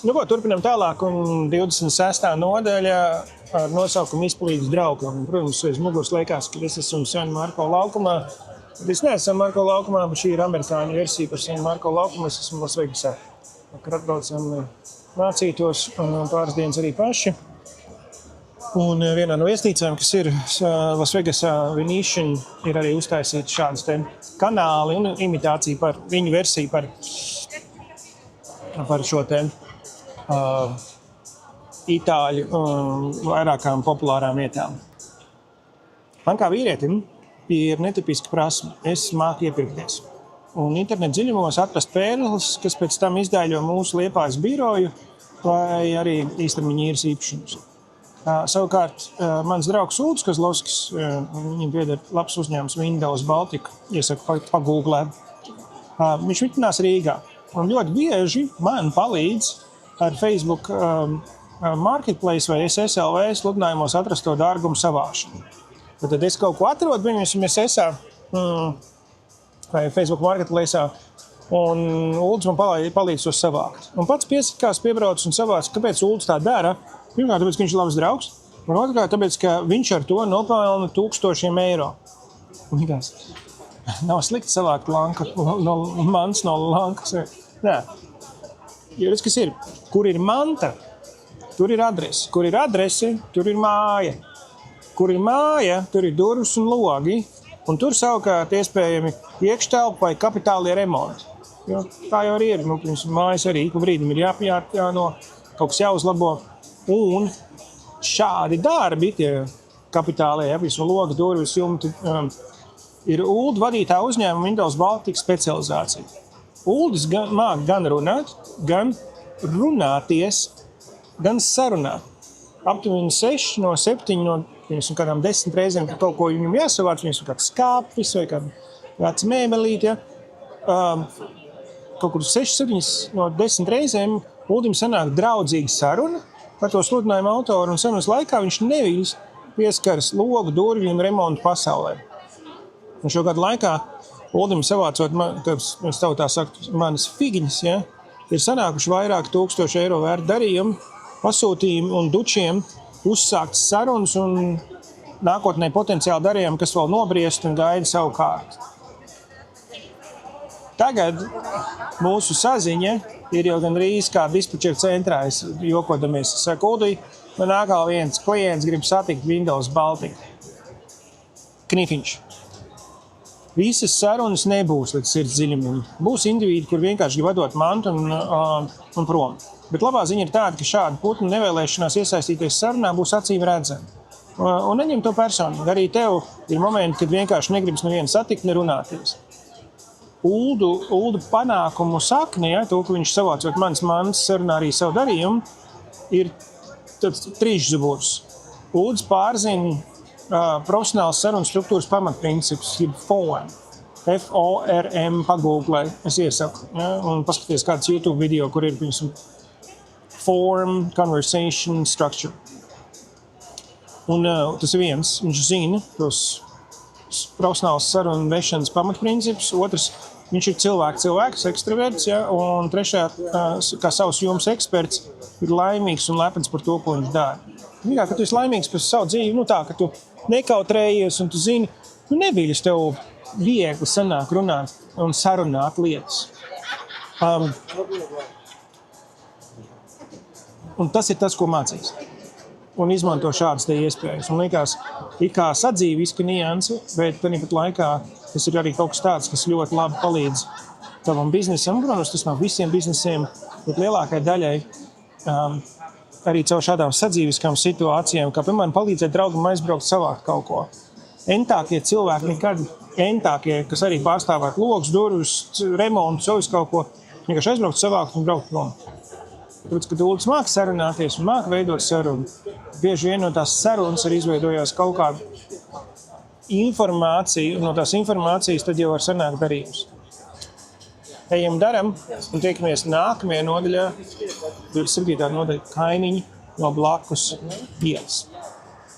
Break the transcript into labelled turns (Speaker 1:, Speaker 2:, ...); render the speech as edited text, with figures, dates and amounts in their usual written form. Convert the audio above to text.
Speaker 1: Nu, ko, turpinam tālāk, un 26. nodaļa ar nosaukumu Izpalīdz draugu. Un, protams, aiz muguras liekas, ka es esmu San Marko laukumā. Es neesmu San Marko laukumā, bet šī ir amerikāņu versija par San Marko laukumu. Es esmu Lasvegasā. Vakar atbraucam mācītos pāris dienas arī paši. Un vienā no viesnīcām, kas ir Lasvegasā, Venetian, ir arī uztaisīti šādas te kanāli un imitācija par viņu versiju par šo te itāļu vairākām populārām vietām. Man kā vīrietim ir netipiska prasme. Es māku iepirkties. Un internet dziļumos atrast pērles, kas pēc tam izdēļo mūsu Liepājas biroju vai arī īstermiņa īres īpašumus. Savukārt, mans draugs Ulds Kozlovskis, viņam pieder labs uzņēmums Windows Baltica, iesaku pagūglē. Viņš vitinās Rīgā. Un ļoti bieži man palīdz ar Facebook Marketplace vai SSLV sludinājumos atrast to dārgumu savāšanu. Tad es kaut ko atrodu, viņam SSA vai Facebook Marketplace, un Ulds man palīdz to savākt. Un pats piesakās, piebrauc un savāc, kāpēc Ulds tā dara. Pirmkārt, tāpēc, ka viņš ir labs draugs, un otrkārt, tāpēc, ka viņš ar to nopelna 1000 eiro. Un vienkārši nav slikti savākt mans no lankas. Nē. Jo redz, kas ir? Kur ir manta, tur ir adrese. Kur ir adrese, tur ir māja. Kur ir māja, tur ir durvis un logi, un tur savukārt iespējami iekštelpa vai kapitālie remonti. Jo tā jau arī ir. Mājas arī ik brīdim ir kaut kas jāuzlabo. Un šādi darbi, tie kapitālie, visu logi, durvis, jumti, ir Ulda vadītā uzņēmuma Windows Baltica specializācija. Uldis māk gan runāt, gan runāties, gan sarunāt. Aptuveni 6 no 7 no kādām 10 reizēm, kad kaut ko viņam jāsavāc, viņam ir kāds skāpis vai kāda veca mēbelīte. Kaut kur 6-7 no 10 reizēm Uldim sanāk draudzīga saruna par to sludinājumu autoru, un sarunas laikā viņš neviļas pieskaras logu, durvju un remontu pasaulē. Un šo gadu laikā Uldim savācot, mēs tautā saktu, manas figiņas, ja, ir sanākuši vairāk 1000 eiro vērti darījumi, pasūtījumi un dučiem uzsākts sarunas un nākotnē potenciāli darījumi, kas vēl nobriest un gaida savu kārtu. Tagad mūsu saziņa ir jau gandrīz kā dispečera centrā. Es jokodamies, es saku, Uldi, man atkal viens klients grib satikt Windows Baltica. Knifiņš. Visas sarunas nebūs līdz sirds dziļumiem. Būs indivīdi, kur vienkārši grib atdot mantu un prom. Bet labā ziņa ir tāda, ka šāda putnu nevēlēšanās iesaistīties sarunā būs acīm redzama. Un neņem to personīgi. Arī tev ir momenti, kad vienkārši negribas nevienu satikt, nerunāties. Uldu panākumu sakne, ja, to, ka viņš savācot manas sarunā arī savu darījumu, ir tāds trīšzuburs. Ulds pārzina profesionāls sarunas struktūras pamatprincips, jeb FORM. F-O-R-M pagūglē, es iesaku. Ja, un paskaties kāds YouTube video, kur ir FORM, Conversation, Structure. Un tas ir viens, viņš zina tos profesionāls sarunu vešanas pamatprincips. Otrs, viņš ir cilvēks, ekstraverts, ja, un trešā, kā savs jomas eksperts, ir laimīgs un lepns par to, ko viņš dara. Vienkār, ka tu esi laimīgs par savu dzīvi, tā, ka tu nekautrējies un tu zini, neviļas tev viegli sanāk runāt un sarunāt lietas. Un tas ir tas, ko mācīs. Un izmanto šādas te iespējas. Un liekas, kā sadzīviska nianse, bet tāpat laikā tas ir arī kaut kas tāds, kas ļoti labi palīdz tavam biznesam. Protams, tas nav visiem biznesiem, bet lielākai daļai arī caur šādām sadzīviskām situācijām, kā piemēram palīdzēt draugam aizbraukt savākt kaut ko. Entākie cilvēki nekad, kas arī pārstāvēt logus, durvis, remontus, jau kaut ko, vienkārši aizbraukt savākt un braukt prom. Tāpēc, kad Uldis māca sarunāties un māca veidot sarunu, bieži vien no tās sarunas arī izveidojās kaut kāda informācija, un no tās informācijas tad jau var sanākt darījums. Ejam daram un tiekamies nākamajā nodaļā, 27. nodaļa Kainiņi no blakus ielas.